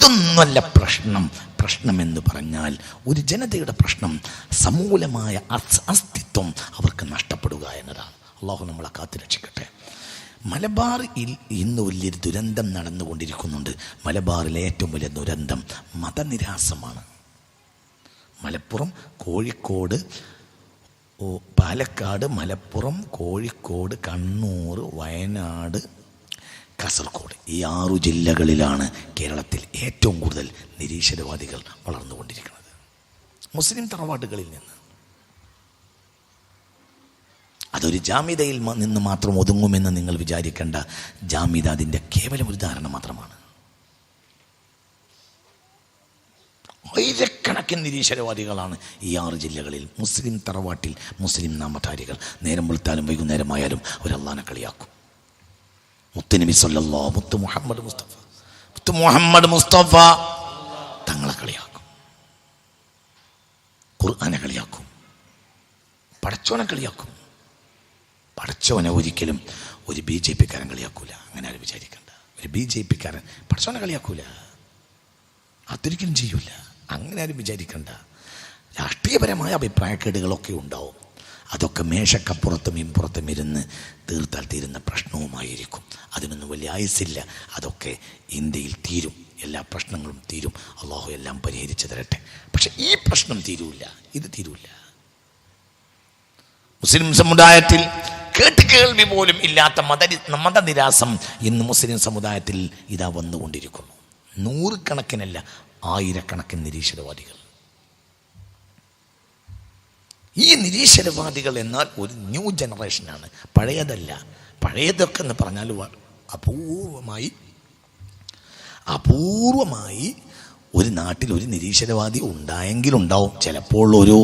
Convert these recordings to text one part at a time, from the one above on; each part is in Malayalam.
ഇതൊന്നുമല്ല പ്രശ്നം. പ്രശ്നമെന്ന് പറഞ്ഞാൽ ഒരു ജനതയുടെ പ്രശ്നം സമൂലമായ അസ്തിത്വം അവർക്ക് നഷ്ടപ്പെടുക എന്നതാണ്. അള്ളാഹു നമ്മളെ കാത്തുരക്ഷിക്കട്ടെ. മലബാറിൽ ഇന്ന് വലിയൊരു ദുരന്തം നടന്നുകൊണ്ടിരിക്കുന്നുണ്ട്. മലബാറിലെ ഏറ്റവും വലിയ ദുരന്തം മതനിരാസമാണ്. മലപ്പുറം, കോഴിക്കോട്, പാലക്കാട്, മലപ്പുറം, കോഴിക്കോട്, കണ്ണൂർ, വയനാട്, കാസർഗോഡ്, ഈ 6 ജില്ലകളിലാണ് കേരളത്തിൽ ഏറ്റവും കൂടുതൽ നിരീശ്വരവാദികൾ വളർന്നുകൊണ്ടിരിക്കുന്നത്. മുസ്ലിം തറവാടുകളിൽ നിന്ന്. അതൊരു ജാമിദയിൽ നിന്ന് മാത്രം ഒതുങ്ങുമെന്ന് നിങ്ങൾ വിചാരിക്കേണ്ട. ജാമിദ അതിൻ്റെ കേവലം ഒരു ധാരണ മാത്രമാണ്. ആയിരക്കണക്കിന് നിരീശ്വരവാദികളാണ് ഈ 6 ജില്ലകളിൽ. മുസ്ലിം തറവാട്ടിൽ മുസ്ലിം നാമധാരികൾ നേരം വെളുത്താലും വൈകുന്നേരമായാലും അവർ അള്ളാനെ കളിയാക്കും. മുത്തുനബി സല്ലല്ലാഹു മുത്തു മുഹമ്മദ് മുസ്തഫ തങ്ങളെ കളിയാക്കും, ഖുർആനെ കളിയാക്കും, പടച്ചോനെ കളിയാക്കും. പടച്ചോനെ ഒരിക്കലും ഒരു BJP കാരൻ കളിയാക്കൂല. അങ്ങനെ ആരും വിചാരിക്കണ്ട. ഒരു BJP കാരൻ പടച്ചോനെ കളിയാക്കൂല, അതൊരിക്കലും ചെയ്യൂല. അങ്ങനെ ആരും വിചാരിക്കണ്ട. രാഷ്ട്രീയപരമായ അഭിപ്രായക്കേടുകളൊക്കെ ഉണ്ടാവും. അതൊക്കെ മേശക്കപ്പുറത്തും ഇപ്പുറത്തും ഇരുന്ന് തീർത്താൽ തീരുന്ന പ്രശ്നവുമായിരിക്കും. അതിനൊന്നും വലിയ ആയുസില്ല. അതൊക്കെ ഇന്ത്യയിൽ തീരും. എല്ലാ പ്രശ്നങ്ങളും തീരും. അള്ളാഹു എല്ലാം പരിഹരിച്ചു തരട്ടെ. പക്ഷെ ഈ പ്രശ്നം തീരൂല, ഇത് തീരൂല. മുസ്ലിം സമുദായത്തിൽ കേൾവി പോലും ഇല്ലാത്ത മതനിരാസം ഇന്ന് മുസ്ലിം സമുദായത്തിൽ ഇതാ വന്നുകൊണ്ടിരിക്കുന്നു. 100 കണക്കിനല്ല, 1000 നിരീശ്വരവാദികൾ. ഈ നിരീശ്വരവാദികൾ എന്നാൽ ഒരു ന്യൂ ജനറേഷനാണ്, പഴയതല്ല. പഴയതൊക്കെ എന്ന് പറഞ്ഞാൽ അപൂർവമായി ഒരു നാട്ടിൽ ഒരു നിരീശ്വരവാദി ഉണ്ടായെങ്കിലുണ്ടാവും. ചിലപ്പോൾ ഒരു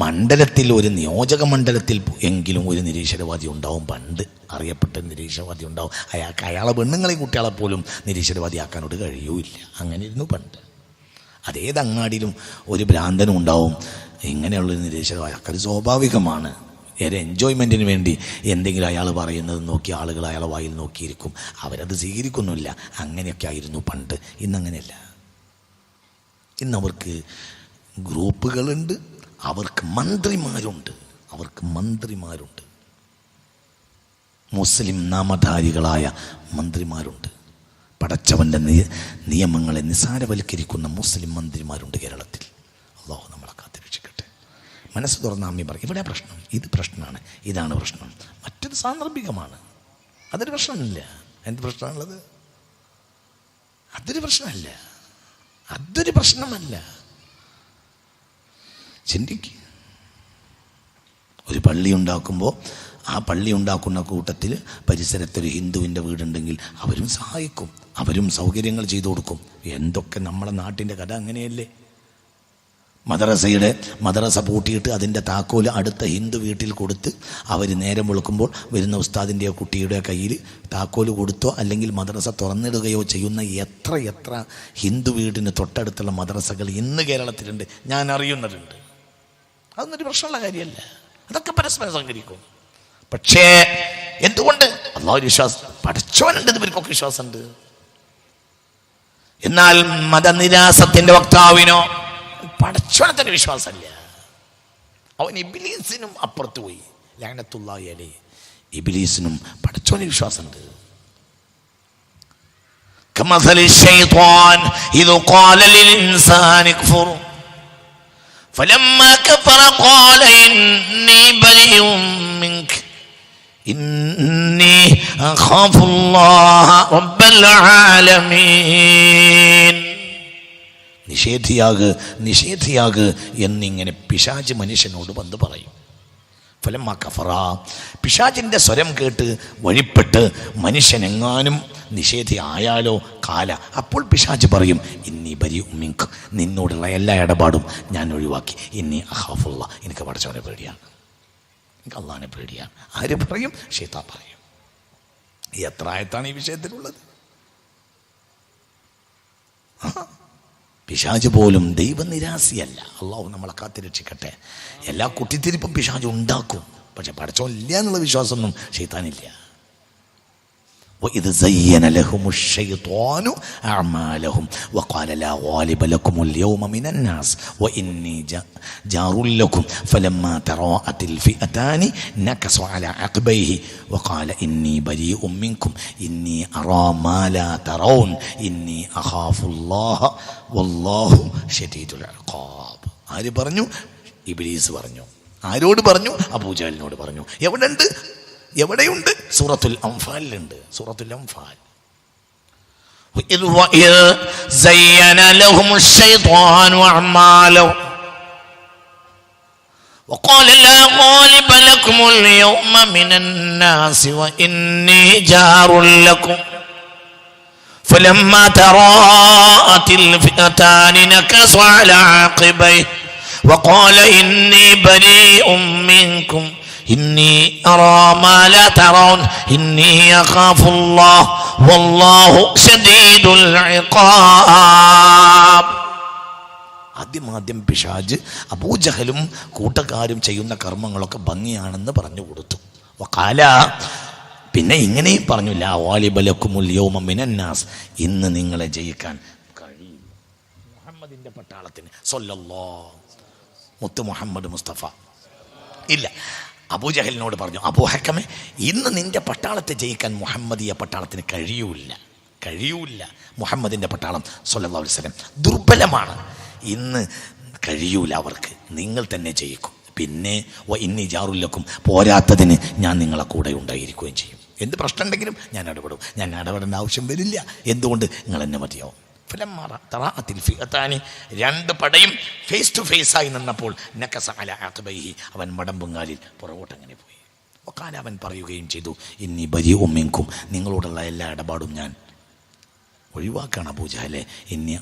മണ്ഡലത്തിൽ, ഒരു നിയോജക മണ്ഡലത്തിൽ എങ്കിലും ഒരു നിരീശ്വരവാദി ഉണ്ടാവും. പണ്ട് അറിയപ്പെട്ട നിരീശ്വരവാദി ഉണ്ടാവും. അയാളെ പെണ്ണുങ്ങളെയും കുട്ടികളെ പോലും നിരീശ്വരവാദി ആക്കാനോട് കഴിയൂല്ല. അങ്ങനെ ഇരുന്നു പണ്ട്. അതേത് അങ്ങാടിയിലും ഒരു ഭ്രാന്തനും ഉണ്ടാവും. ഇങ്ങനെയുള്ളൊരു നിരീശ്വരവാദി. അത് സ്വാഭാവികമാണ്. ഒരു എൻജോയ്മെൻറ്റിന് വേണ്ടി എന്തെങ്കിലും അയാൾ പറയുന്നത് നോക്കി ആളുകൾ അയാളെ വായിൽ നോക്കിയിരിക്കും. അവരത് സ്വീകരിക്കുന്നില്ല. അങ്ങനെയൊക്കെ ആയിരുന്നു പണ്ട്. ഇന്നങ്ങനെയല്ല. ഇന്നവർക്ക് ഗ്രൂപ്പുകളുണ്ട്, അവർക്ക് മന്ത്രിമാരുണ്ട്. മുസ്ലിം നാമധാരികളായ മന്ത്രിമാരുണ്ട്. പടച്ചവൻ്റെ നിയമങ്ങളെ നിസാരവൽക്കരിക്കുന്ന മുസ്ലിം മന്ത്രിമാരുണ്ട് കേരളത്തിൽ. അള്ളാഹു നമ്മളെ കാത്തുരക്ഷിക്കട്ടെ. മനസ്സ് തുറന്ന അമ്മി പറയും, ഇവിടെ പ്രശ്നം, ഇത് പ്രശ്നമാണ്, ഇതാണ് പ്രശ്നം. മറ്റൊരു സാന്ദർഭികമാണ്. അതൊരു പ്രശ്നമില്ല. എന്ത് പ്രശ്നമുള്ളത്? അതൊരു പ്രശ്നമല്ല. ചിന്തിക്ക്. ഒരു പള്ളി ഉണ്ടാക്കുമ്പോൾ ആ പള്ളി ഉണ്ടാക്കുന്ന കൂട്ടത്തിൽ പരിസരത്തൊരു ഹിന്ദുവിൻ്റെ വീടുണ്ടെങ്കിൽ അവരും സഹായിക്കും, അവരും സൗകര്യങ്ങൾ ചെയ്തു കൊടുക്കും. എന്തൊക്കെ നമ്മുടെ നാട്ടിൻ്റെ കഥ അങ്ങനെയല്ലേ? മദ്രസ പൂട്ടിയിട്ട് അതിൻ്റെ താക്കോല് അടുത്ത ഹിന്ദു വീട്ടിൽ കൊടുത്ത് അവർ നേരം വെളുക്കുമ്പോൾ വരുന്ന ഉസ്താദിൻ്റെയോ കുട്ടിയുടെ കയ്യിൽ താക്കോല് കൊടുത്തോ അല്ലെങ്കിൽ മദ്രസ തുറന്നിടുകയോ ചെയ്യുന്ന എത്ര ഹിന്ദു വീടിന് തൊട്ടടുത്തുള്ള മദ്രസകൾ ഇന്ന് കേരളത്തിലുണ്ട്. ഞാൻ അറിയുന്നതുണ്ട്. അതൊന്നൊരു പ്രശ്നമുള്ള കാര്യമല്ല. അതൊക്കെ പരസ്പരം സഹകരിക്കും. പക്ഷേ എന്തുകൊണ്ട്? അള്ളാഹു വിശ്വാസം, പഠിച്ചവനുണ്ട്, ഇവർക്കൊക്കെ വിശ്വാസമുണ്ട്. എന്നാൽ മതനിരാസത്തിന്റെ വക്താവിനോ പടച്ചവനത്തിന് വിശ്വാസമില്ല. അവൻ ഇബ്ലീസിനും അപ്പുറത്ത് പോയി. ലഅനത്തുല്ലാഹി അലൈഹി. ഇബ്ലീസിനും പടച്ചവന് വിശ്വാസമുണ്ട്. കമസലി ശൈത്വാൻ ഇദ് ഖാല ലിൽ ഇൻസാനി ക്ഫുർ ഫലമ്മാ കഫറ ഖാല ഇന്നി ബരീഉം മിൻക ഇന്നി അഖാഫുല്ലാഹ റബ്ബൽ ആലമീൻ. നിഷേധിയാക് എന്നിങ്ങനെ പിശാച് മനുഷ്യനോട് വന്ന് പറയും. ഫലമ്മ കഫറ, പിശാചിൻ്റെ സ്വരം കേട്ട് വഴിപ്പെട്ട് മനുഷ്യനെങ്ങാനും നിഷേധി ആയാലോ കാല, അപ്പോൾ പിശാച് പറയും ഇന്നി ബരീഉം മിൻക, നിന്നോടുള്ള എല്ലാ ഇടപാടും ഞാൻ ഒഴിവാക്കി. ഇന്നി അഖാഫുള്ള, എനിക്ക് പടച്ചവനെ പേടിയാണ്, എനിക്ക് അള്ളാഹിനെ പേടിയാണ്. ആര് പറയും? ശൈത്താൻ പറയും. എത്ര ആയത്താണ് ഈ വിഷയത്തിലുള്ളത്? പിശാച് പോലും ദൈവനിരാസിയല്ല. അള്ളാഹു നമ്മളെ കാത്തിരക്ഷിക്കട്ടെ. എല്ലാ കുട്ടിത്തിരിപ്പും പിശാച് ഉണ്ടാക്കും. പക്ഷെ പടച്ചോൻ ഇല്ല എന്നുള്ള വിശ്വാസമൊന്നും ശൈത്താനില്ല. وإذ زين لهم الشيطان أعمالهم وقال لا غالب لكم اليوم من الناس وإني جار لكم فلما تراءت الفئتان نكص على عقبيه وقال إني بريء منكم إني أرى ما لا ترون إني أخاف الله والله شديد العقاب. ആര് പറഞ്ഞു? ഇബ്ലീസ് പറഞ്ഞു. ആരോട് പറഞ്ഞു? അബൂജഹലിനോട് പറഞ്ഞു. എവിടെയുണ്ട്? സൂറത്തുൽ അംഫാലിലുണ്ട്. സൂറത്തുൽ അംഫാൽ. وإذ زين لهم الشيطان أعمالهم وقال لا غالب لكم اليوم من الناس وإني جار لكم فلما تراءت الفئتان نكص على عقبيه وقال إني بريء منكم إني أرى ما لا ترون إني أخاف الله والله شديد العقاب. ആദ്യം പിശാച് അബൂജഹലും കൂട്ടക്കാരും ചെയ്യുന്ന കർമ്മങ്ങളൊക്കെ ഭംഗിയാണെന്ന് പറഞ്ഞു കൊടുത്തു. വഖാല, പിന്നെ ഇങ്ങനെയും പറഞ്ഞു, ലാ ഗാലിബ ലക്കുമുൽ യൗമ മിനന്നാസ്, ഇന്ന് നിങ്ങളെ ജയിക്കാൻ കഴിയും മുഹമ്മദിന്റെ പട്ടാളത്തിന്. സ്വല്ലല്ലാഹു മുത്ത് മുഹമ്മദ് മുസ്തഫ ഇല്ല. അബൂജഹലിനോട് പറഞ്ഞു, അബൂ ഹക്കമേ, ഇന്ന് നിന്റെ പട്ടാളത്തെ ജയിക്കാൻ മുഹമ്മദിയ പട്ടാളത്തിന് കഴിയൂല. മുഹമ്മദിന്റെ പട്ടാളം സ്വല്ലല്ലാഹു അലൈഹി വസല്ലം ദുർബലമാണ്. ഇന്ന് കഴിയൂല അവർക്ക്. നിങ്ങൾ തന്നെ ജയിക്കും. പിന്നെ ഇന്നി ജാറുല്ലക്കും, പോരാത്തതിന് ഞാൻ നിങ്ങളെ കൂടെ ഉണ്ടായിരിക്കുകയും ചെയ്യും. എന്ത് പ്രശ്നം ഉണ്ടെങ്കിലും ഞാൻ ഇടപെടും. ഞാൻ ഇടപെടേണ്ട ആവശ്യം വരില്ല. എന്തുകൊണ്ട്? നിങ്ങൾ എന്നെ മതിയാവും. രണ്ട് പടയും ഫേസ് ടു ഫേസ് ആയി നിന്നപ്പോൾ നക്കസ അലാ അഖബൈഹി, അവൻ മടമ്പുങ്ങാലിൽ പുറകോട്ടങ്ങനെ പോയി. വഖാല, അവൻ പറയുകയും ചെയ്തു, ഇന്നി ബരീഉം മിൻകും, നിങ്ങളോടുള്ള എല്ലാ ഇടപാടും ഞാൻ ഒഴിവാക്കാണ് അബൂജഹലെ. ഇന്നി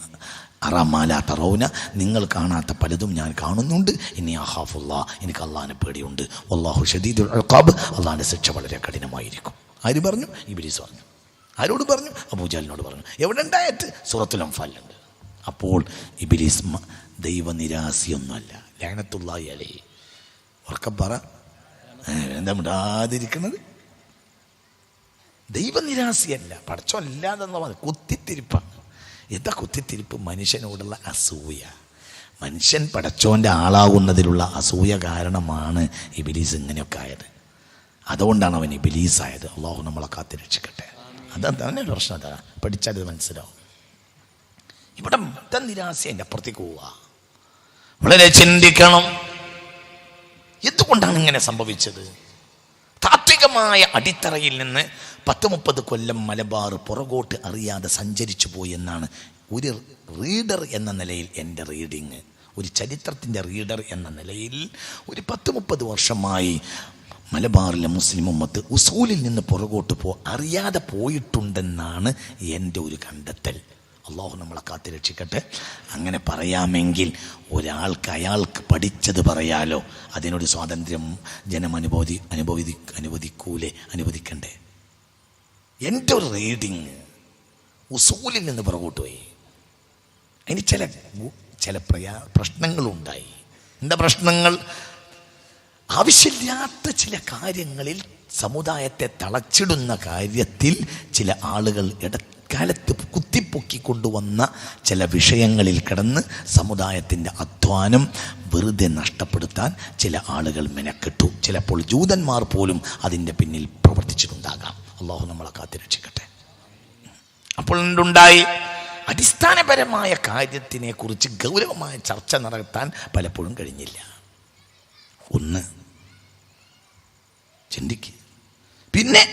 അറാ മാ ലാ തറൗന, നിങ്ങൾ കാണാത്ത പലതും ഞാൻ കാണുന്നുണ്ട്. ഇന്നി അഖാഫുല്ലാ, എനിക്ക് അള്ളാഹിനെ പേടിയുണ്ട്. വല്ലാഹു ശദീദുൽ ഇഖാബ്, അള്ളാഹിന്റെ ശിക്ഷ വളരെ കഠിനമായിരിക്കും. ആര് പറഞ്ഞു? ഇബ്ലീസ് പറഞ്ഞു. ആരോട് പറഞ്ഞു? അബൂജഹലിനോട് പറഞ്ഞു. എവിടെ ഉണ്ടായിട്ട്? സൂറത്തുൽ അംഫാലിലുണ്ട്. അപ്പോൾ ഇബ്ലീസ് ദൈവനിരാസിയൊന്നുമല്ല. ലഅനത്തുല്ലാഹി അലൈഹി. ഉറക്കെ പറ, എന്താ മിണ്ടാതിരിക്കുന്നത്? ദൈവനിരാസിയല്ല, പടച്ചോല്ലാതെന്ന് പറഞ്ഞു. കുത്തിത്തിരിപ്പാണ്. എന്താ കുത്തിത്തിരിപ്പ്? മനുഷ്യനോടുള്ള അസൂയ. മനുഷ്യൻ പടച്ചോൻ്റെ ആളാകുന്നതിലുള്ള അസൂയ കാരണമാണ് ഇബ്ലീസ് ഇങ്ങനെയൊക്കെ ആയത്. അതുകൊണ്ടാണ് അവൻ ഇബ്ലീസായത്. അള്ളാഹു നമ്മളെ കാത്തിരക്ഷിക്കട്ടെ. അതാണ് പ്രശ്നം. അതാ പഠിച്ചാൽ ഇത് മനസ്സിലാവും. ഇവിടെ മതനിരാശി അതിൻ്റെ അപ്പുറത്തേക്ക് പോവുക. വളരെ ചിന്തിക്കണം. എന്തുകൊണ്ടാണ് ഇങ്ങനെ സംഭവിച്ചത്? താത്വികമായ അടിത്തറയിൽ നിന്ന് 10-30 കൊല്ലം മലബാർ പുറകോട്ട് അറിയാതെ സഞ്ചരിച്ചു പോയി എന്നാണ് ഒരു റീഡർ എന്ന നിലയിൽ എൻ്റെ റീഡിങ്. ഒരു ചരിത്രത്തിൻ്റെ റീഡർ എന്ന നിലയിൽ ഒരു 10-30 വർഷമായി മലബാറിലെ മുസ്ലിം ഉമ്മത്ത് ഉസൂലിൽ നിന്ന് പുറകോട്ട് അറിയാതെ പോയിട്ടുണ്ടെന്നാണ് എൻ്റെ ഒരു കണ്ടെത്തൽ. അള്ളാഹു നമ്മളെ കാത്തിരക്ഷിക്കട്ടെ. അങ്ങനെ പറയാമെങ്കിൽ ഒരാൾക്ക് അയാൾക്ക് പഠിച്ചത് പറയാലോ. അതിനൊരു സ്വാതന്ത്ര്യം ജനം അനുവദിക്കണ്ടേ? എൻ്റെ ഒരു റീഡിങ് ഉസൂലിൽ നിന്ന് പുറകോട്ട് പോയി. അതിന് ചില പ്രശ്നങ്ങളുണ്ടായി. എന്താ പ്രശ്നങ്ങൾ? ആവശ്യമില്ലാത്ത ചില കാര്യങ്ങളിൽ, സമുദായത്തെ തളച്ചിടുന്ന കാര്യത്തിൽ ചില ആളുകൾ ഇടക്കാലത്ത് കുത്തിപ്പൊക്കിക്കൊണ്ടുവന്ന ചില വിഷയങ്ങളിൽ കിടന്ന് സമുദായത്തിൻ്റെ അധ്വാനം വെറുതെ നഷ്ടപ്പെടുത്താൻ ചില ആളുകൾ മെനക്കെട്ടു. ചിലപ്പോൾ ജൂതന്മാർ പോലും അതിൻ്റെ പിന്നിൽ പ്രവർത്തിച്ചിട്ടുണ്ടാകാം. അള്ളാഹു നമ്മളെ കാത്തിരക്ഷിക്കട്ടെ. അപ്പോൾ എന്തുണ്ടായി? അടിസ്ഥാനപരമായ കാര്യത്തിനെ കുറിച്ച് ഗൗരവമായ ചർച്ച നടത്താൻ പലപ്പോഴും കഴിഞ്ഞില്ല. ഒന്ന് ചിന്തിക്കുക. പിന്നെ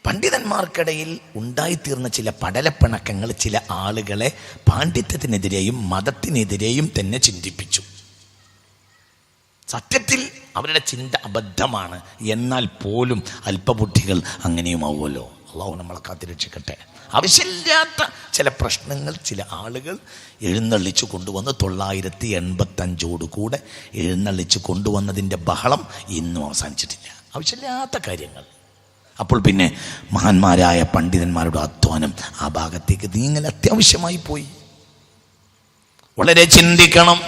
പണ്ഡിതന്മാർക്കിടയിൽ ഉണ്ടായിത്തീർന്ന ചില പടലപ്പിണക്കങ്ങൾ ചില ആളുകളെ പാണ്ഡിത്യത്തിനെതിരെയും മതത്തിനെതിരെയും തന്നെ ചിന്തിപ്പിച്ചു. സത്യത്തിൽ അവരുടെ ചിന്ത അബദ്ധമാണ്. എന്നാൽ പോലും അല്പബുദ്ധികൾ അങ്ങനെയുമാവുമല്ലോ. അള്ളാഹു നമ്മളെ കാത്തിരക്ഷിക്കട്ടെ. ആവശ്യമില്ലാത്ത ചില പ്രശ്നങ്ങൾ ചില ആളുകൾ എഴുന്നള്ളിച്ചു കൊണ്ടുവന്ന് 985 കൂടെ എഴുന്നള്ളിച്ചു കൊണ്ടുവന്നതിൻ്റെ ബഹളം ഇന്നും അവസാനിച്ചിട്ടില്ല. ആവശ്യമില്ലാത്ത കാര്യങ്ങൾ. അപ്പോൾ പിന്നെ മഹാന്മാരായ പണ്ഡിതന്മാരുടെ അധ്വാനം ആ ഭാഗത്തേക്ക് നീങ്ങൽ അത്യാവശ്യമായി പോയി. വളരെ ചിന്തിക്കണം.